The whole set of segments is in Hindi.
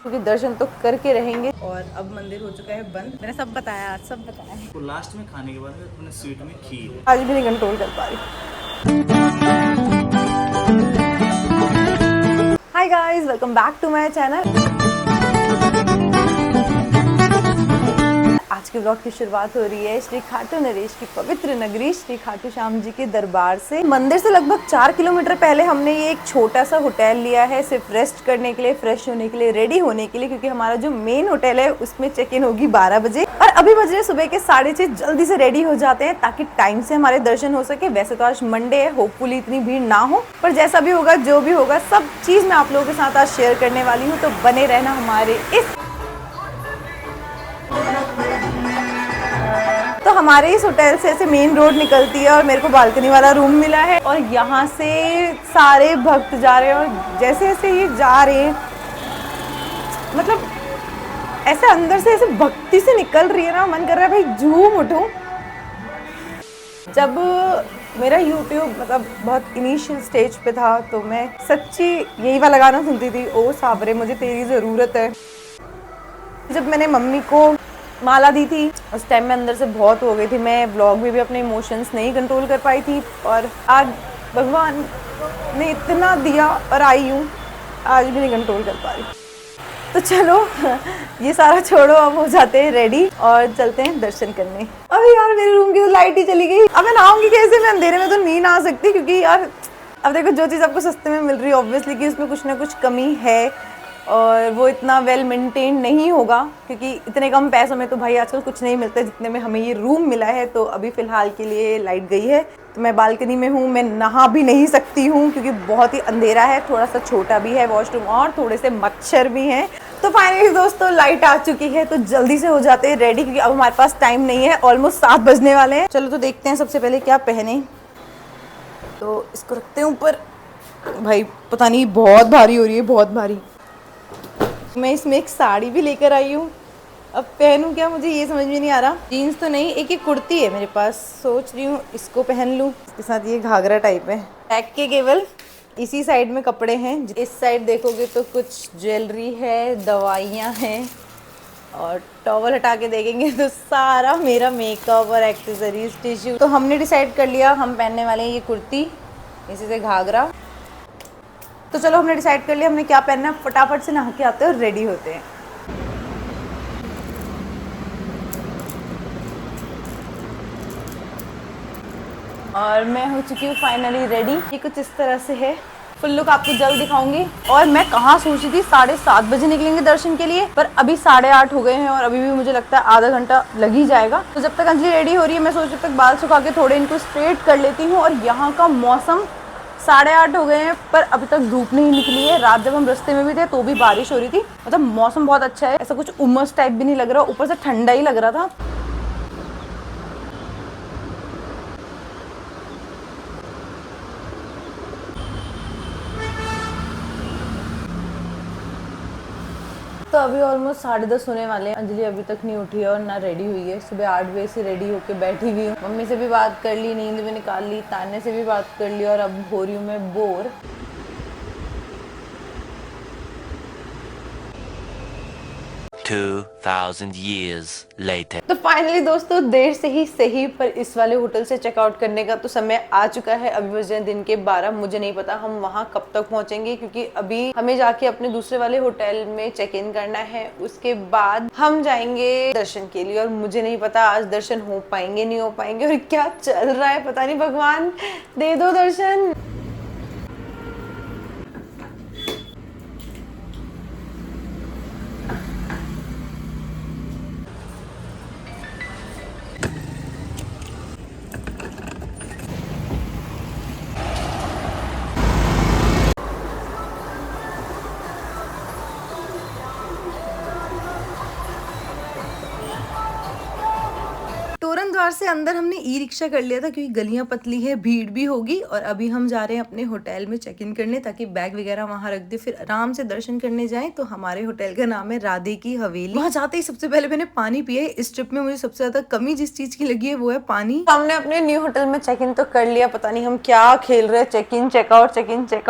क्योंकि दर्शन तो करके रहेंगे। और अब मंदिर हो चुका है बंद। मैंने सब बताया, आज सब बताया है। तो लास्ट में खाने के बाद में अपने स्वीट में खीर है। आज भी नहीं कंट्रोल कर पा रही। Hi guys, welcome back to my channel. आज के ब्लॉग की शुरुआत हो रही है श्री खाटू नरेश की पवित्र नगरी श्री खाटू श्याम जी के दरबार से। मंदिर से लगभग 4 किलोमीटर पहले हमने ये एक छोटा सा होटल लिया है, सिर्फ रेस्ट करने के लिए, फ्रेश होने के लिए, रेडी होने के लिए, क्योंकि हमारा जो मेन होटल है उसमें चेक इन होगी 12 बजे और अभी बज रहे सुबह के 6:30। जल्दी से रेडी हो जाते हैं ताकि टाइम से हमारे दर्शन हो सके। वैसे तो आज मंडे है, होपफुली इतनी भीड़ ना हो, पर जैसा भी होगा, जो भी होगा, सब चीज मैं आप लोगों के साथ आज शेयर करने वाली हूँ, तो बने रहना हमारे इस। तो हमारे इस होटल से ऐसे मेन रोड निकलती है और मेरे को बालकनी वाला रूम मिला है और यहाँ से सारे भक्त जा रहे हैं और जैसे जैसे ये जा रहे हैं, मतलब ऐसे अंदर से ऐसे भक्ति से निकल रही है ना, मन कर रहा है भाई झूम उठूं। जब मेरा YouTube मतलब बहुत इनिशियल स्टेज पे था तो मैं सच्ची यही वाला गाना सुनती थी, ओ सावरे मुझे तेरी ज़रूरत है। जब मैंने मम्मी को माला दी थी उस टाइम में अंदर से बहुत हो गई थी, मैं व्लॉग में भी अपने इमोशंस नहीं कंट्रोल कर पाई थी और आज भगवान ने इतना दिया और आई हूँ, आज भी नहीं कंट्रोल कर पा रही। तो चलो ये सारा छोड़ो, अब हो जाते हैं रेडी और चलते हैं दर्शन करने। अबे यार मेरे रूम की तो लाइट ही चली गई, अब मैं नहाऊंगी कैसे? मैं अंधेरे में तो नहीं नहा सकती, क्योंकि यार अब देखो जो चीज़ आपको सस्ते में मिल रही है ऑब्वियसली कि उसमें कुछ ना कुछ कमी है और वो इतना वेल मेंटेन नहीं होगा, क्योंकि इतने कम पैसों में तो भाई आजकल कुछ नहीं मिलता जितने में हमें ये रूम मिला है। तो अभी फ़िलहाल के लिए लाइट गई है तो मैं बालकनी में हूँ, मैं नहा भी नहीं सकती हूँ क्योंकि बहुत ही अंधेरा है, थोड़ा सा छोटा भी है वॉशरूम और थोड़े से मच्छर भी हैं। तो फाइनली दोस्तों लाइट आ चुकी है तो जल्दी से हो जाते हैं रेडी, क्योंकि अब हमारे पास टाइम नहीं है, ऑलमोस्ट 7 बजने वाले हैं। चलो तो देखते हैं सबसे पहले क्या पहने। तो इसको रखते हैं ऊपर। भाई पता नहीं बहुत भारी हो रही है, बहुत भारी। मैं इसमें एक साड़ी भी लेकर आई हूँ, अब पहनूं क्या मुझे ये समझ में नहीं आ रहा। जीन्स तो नहीं, एक ही कुर्ती है मेरे पास, सोच रही हूँ इसको पहन लूँ, इसके साथ ये घाघरा टाइप है। बैक के केवल इसी साइड में कपड़े हैं, इस साइड देखोगे तो कुछ ज्वेलरी है, दवाइयाँ हैं और टॉवल हटा के देखेंगे तो सारा मेरा मेकअप और एक्सेसरीज, टिश्यू। तो हमने डिसाइड कर लिया हम पहनने वाले हैं ये कुर्ती, इसी से घाघरा। तो चलो हमने डिसाइड कर लिया हमने क्या पहनना है, फटाफट से नहा के आते हैं और रेडी होते हैं। और मैं हो चुकी हूँ फाइनली रेडी। ये कुछ इस तरह से है, फुल लुक आपको जल्द दिखाऊंगी। और मैं कहाँ सोची थी 7:30 बजे निकलेंगे दर्शन के लिए, पर अभी 8:30 हो गए हैं और अभी भी मुझे लगता है आधा घंटा लग ही जाएगा। तो जब तक अंजलि रेडी हो रही है मैं सोच जब तक बाल सुखा के थोड़े इनको स्ट्रेट कर लेती हूँ। और यहाँ का मौसम 8:30 हो गए हैं पर अभी तक धूप नहीं निकली है। रात जब हम रास्ते में भी थे तो भी बारिश हो रही थी, मतलब मौसम बहुत अच्छा है, ऐसा कुछ उमस टाइप भी नहीं लग रहा, ऊपर से ठंडा ही लग रहा था। तो अभी ऑलमोस्ट 10:30 होने वाले हैं, अंजलि अभी तक नहीं उठी है और ना रेडी हुई है। सुबह 8 बजे से रेडी होके बैठी हुई हूँ, मम्मी से भी बात कर ली, नींद भी निकाल ली, तान्या से भी बात कर ली और अब हो रही हूँ मैं बोर। 2000 years later. तो फाइनली दोस्तों देर से ही सही पर इस वाले होटल से चेकआउट करने का तो समय आ चुका है। अभी बज रहे दिन के 12। मुझे नहीं पता हम वहाँ कब तक पहुँचेंगे, क्योंकि अभी हमें जाके अपने दूसरे वाले होटल में चेक इन करना है, उसके बाद हम जाएंगे दर्शन के लिए। और मुझे नहीं पता आज दर्शन हो पाएंगे नहीं हो पाएंगे, और क्या चल रहा है पता नहीं, भगवान दे दो दर्शन। बाजार से अंदर हमने ई रिक्शा कर लिया था क्योंकि गलियां पतली है, भीड़ भी होगी। और अभी हम जा रहे हैं अपने होटल में चेक इन करने ताकि बैग वगैरह वहां रख दे, फिर आराम से दर्शन करने जाएं। तो हमारे होटल का नाम है राधे की हवेली। वहां जाते ही सबसे पहले मैंने पानी पिया है। इस ट्रिप में मुझे सबसे ज्यादा कमी जिस चीज की लगी है वो है पानी। हमने अपने न्यू होटल में चेक इन तो कर लिया, पता नहीं हम क्या खेल रहे हैं, चेक इन चेकआउट।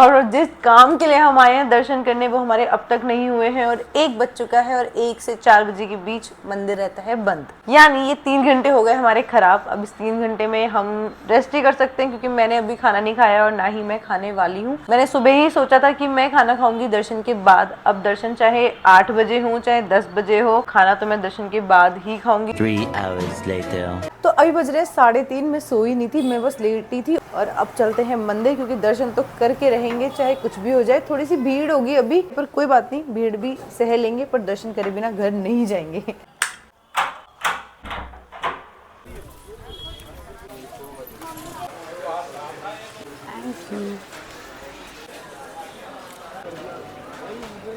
और जिस काम के लिए हम आए हैं दर्शन करने वो हमारे अब तक नहीं हुए हैं और 1 बज चुका है और 1 से 4 बजे के बीच मंदिर रहता है बंद। यानी ये 3 घंटे हो गए हमारे खराब। अब इस 3 घंटे में हम रेस्ट ही कर सकते हैं क्योंकि मैंने अभी खाना नहीं खाया और ना ही मैं खाने वाली हूँ। मैंने सुबह ही सोचा था कि मैं खाना खाऊंगी दर्शन के बाद। अब दर्शन चाहे 8 बजे हो चाहे 10 बजे हो, खाना तो मैं दर्शन के बाद ही खाऊंगी। 3 hours later. तो अभी बज रहे 3:30, मैं सोई नहीं थी, मैं बस लेटी थी। और अब चलते हैं मंदिर क्योंकि दर्शन तो करके रहेंगे चाहे कुछ भी हो जाए। थोड़ी सी भीड़ होगी अभी पर कोई बात नहीं, भीड़ भी सह लेंगे, पर दर्शन करे बिना घर नहीं जाएंगे।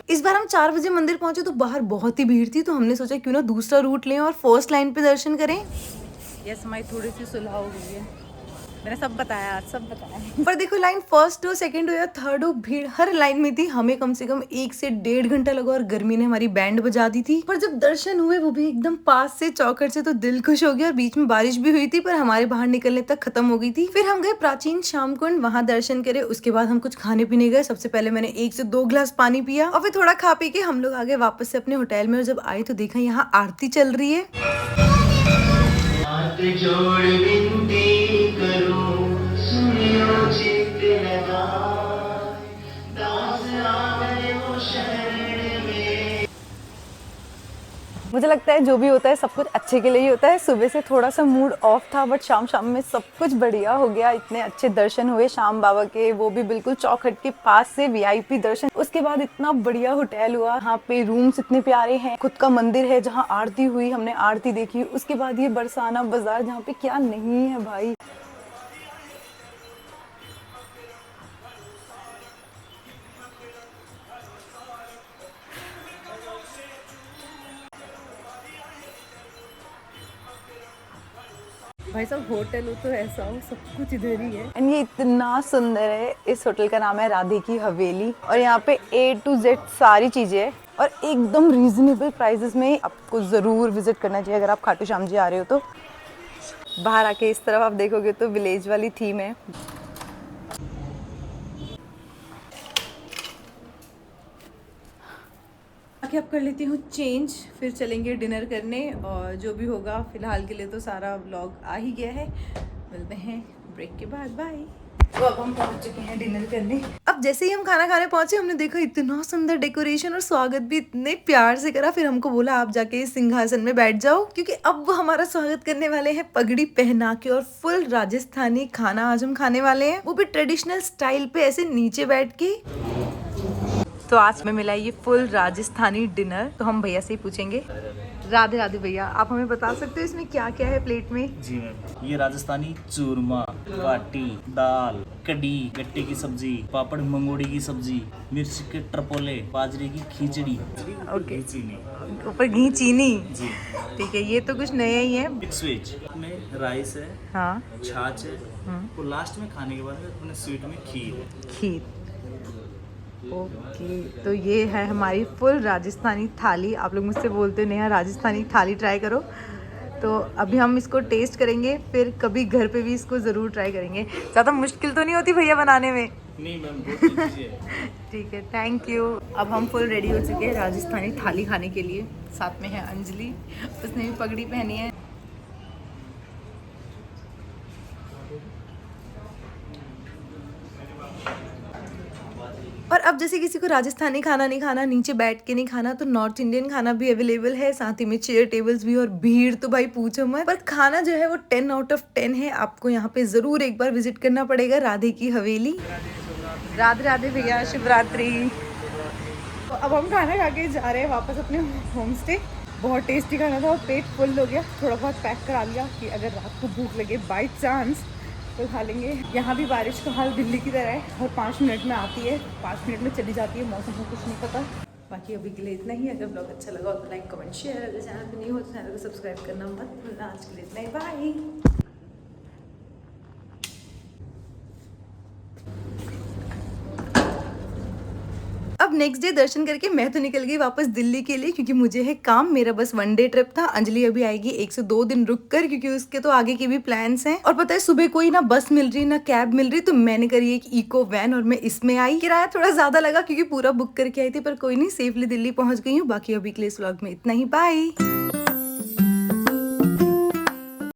इस बार हम 4 बजे मंदिर पहुंचे तो बाहर बहुत ही भीड़ थी, तो हमने सोचा क्यों ना दूसरा रूट लें और फर्स्ट लाइन पे दर्शन करें। यस माई थोड़ी सी सुलह हो गई है, मैंने सब बताया, आज सब बताया। पर देखो लाइन फर्स्ट हो, सेकंड हो या थर्ड हो, भीड़ हर लाइन में थी। हमें कम से कम 1 से 1.5 घंटा लगा और गर्मी ने हमारी बैंड बजा दी थी। पर जब दर्शन हुए वो भी एकदम पास से चौखट से, तो दिल खुश हो गया। और बीच में बारिश भी हुई थी पर हमारे बाहर निकलने तक खत्म हो गई थी। फिर हम गए प्राचीन श्याम कुंड, वहाँ दर्शन करे। उसके बाद हम कुछ खाने पीने गए। सबसे पहले मैंने 1 से 2 गिलास पानी पिया और फिर थोड़ा खा पी के हम लोग आ गए वापस से अपने होटल में। और जब आए तो देखा यहाँ आरती चल रही है। जोड़ विनती करूं सुनियो चित्त लगा दास आए वो शरण में। मुझे लगता है जो भी होता है सब कुछ अच्छे के लिए ही होता है। सुबह से थोड़ा सा मूड ऑफ था बट शाम में सब कुछ बढ़िया हो गया। इतने अच्छे दर्शन हुए श्याम बाबा के, वो भी बिल्कुल चौखट के पास से VIP दर्शन। उसके बाद इतना बढ़िया होटल हुआ, यहाँ पे रूम्स इतने प्यारे हैं, खुद का मंदिर है जहाँ आरती हुई, हमने आरती देखी। उसके बाद ये बरसाना बाजार जहाँ पे क्या नहीं है भाई। भाई साहब होटल हो तो ऐसा हो, सब कुछ इधर ही है। एंड ये इतना सुंदर है। इस होटल का नाम है राधे की हवेली और यहाँ पे A to Z सारी चीजें है और एकदम रीजनेबल प्राइसेस में। आपको जरूर विजिट करना चाहिए अगर आप खाटू श्याम जी आ रहे हो तो। बाहर आके इस तरफ आप देखोगे तो विलेज वाली थीम है। अब कर लेती हूँ चेंज, फिर चलेंगे डिनर करने। और जो भी होगा फिलहाल के लिए तो सारा व्लॉग आ ही गया है। मिलते हैं ब्रेक के बाद, बाय। तो अब हम पहुंच चुके हैं डिनर करने। अब जैसे ही हम खाना खाने पहुंचे हमने देखा इतना सुंदर डेकोरेशन और स्वागत भी इतने प्यार से करा। फिर हमको बोला आप जाके इस सिंहासन में बैठ जाओ क्योंकि अब वो हमारा स्वागत करने वाले हैं पगड़ी पहना के। और फुल राजस्थानी खाना आज हम खाने वाले हैं, वो भी ट्रेडिशनल स्टाइल पे, ऐसे नीचे बैठ के। तो आज में मिला ये फुल राजस्थानी डिनर। तो हम भैया से ही पूछेंगे। राधे राधे भैया, आप हमें बता सकते हो इसमें क्या क्या है प्लेट में? जी मैम, ये राजस्थानी चूरमा, बाटी, दाल, कड़ी, गट्टे की सब्जी, पापड़ मंगोड़ी की सब्जी, मिर्च के टरपोले, बाजरे की खिचड़ी, ओके, चीनी, ऊपर घी चीनी। जी ठीक है, ये तो कुछ नया ही है। मिक्स वेज में राइस है, हाँ, छाछ है, और लास्ट में खाने के बाद अपने स्वीट में खीर है। खीर। ओके, तो ये है हमारी फुल राजस्थानी थाली। आप लोग मुझसे बोलते हैं नेहा राजस्थानी थाली ट्राई करो, तो अभी हम इसको टेस्ट करेंगे, फिर कभी घर पे भी इसको ज़रूर ट्राई करेंगे। ज़्यादा मुश्किल तो नहीं होती भैया बनाने में? नहीं मैम, बहुत ईजी है। ठीक है, थैंक यू। अब हम फुल रेडी हो चुके हैं राजस्थानी थाली खाने के लिए। साथ में है अंजलि, उसने भी पगड़ी पहनी है। और अब जैसे किसी को राजस्थानी खाना नहीं खाना, नीचे बैठ के नहीं खाना, तो नॉर्थ इंडियन खाना भी अवेलेबल है, साथ ही में चेयर टेबल्स भी। और भीड़ तो भाई पूछो मत, पर खाना जो है वो 10 out of 10 है। आपको यहाँ पे जरूर एक बार विजिट करना पड़ेगा राधे की हवेली। राधे राधे भैया, शिवरात्रि। तो अब हम खाना खा के जा रहे हैं वापस अपने होम स्टे। बहुत टेस्टी खाना था और पेट फुल हो गया। थोड़ा बहुत पैक करा लिया कि अगर रात को भूख लगे बाई चांस तो खा लेंगे। यहाँ भी बारिश का हाल दिल्ली की तरह है और 5 मिनट में आती है, 5 मिनट में चली जाती है। मौसम को कुछ नहीं पता। बाकी अभी के लिए इतना ही। अगर ब्लॉग अच्छा लगा हो तो लाइक कमेंट शेयर, अगर चैनल पे नहीं हो तो चैनल को सब्सक्राइब करना मत भूलना। आज के लिए इतना ही, बाय। अब नेक्स्ट डे दर्शन करके मैं तो निकल गई वापस दिल्ली के लिए, क्योंकि मुझे है काम। मेरा बस 1 डे ट्रिप था। अंजलि अभी आएगी 1 से 2 दिन रुक कर, क्योंकि उसके तो आगे के भी प्लान्स हैं। और पता है सुबह कोई ना बस मिल रही ना कैब मिल रही, तो मैंने करी एक इको वैन और मैं इसमें आई। किराया थोड़ा ज्यादा लगा क्योंकि पूरा बुक करके आई थी, पर कोई नहीं, सेफली दिल्ली पहुंच गई हूँ। बाकी अभी के लिए इस व्लॉग में इतना ही, बाय।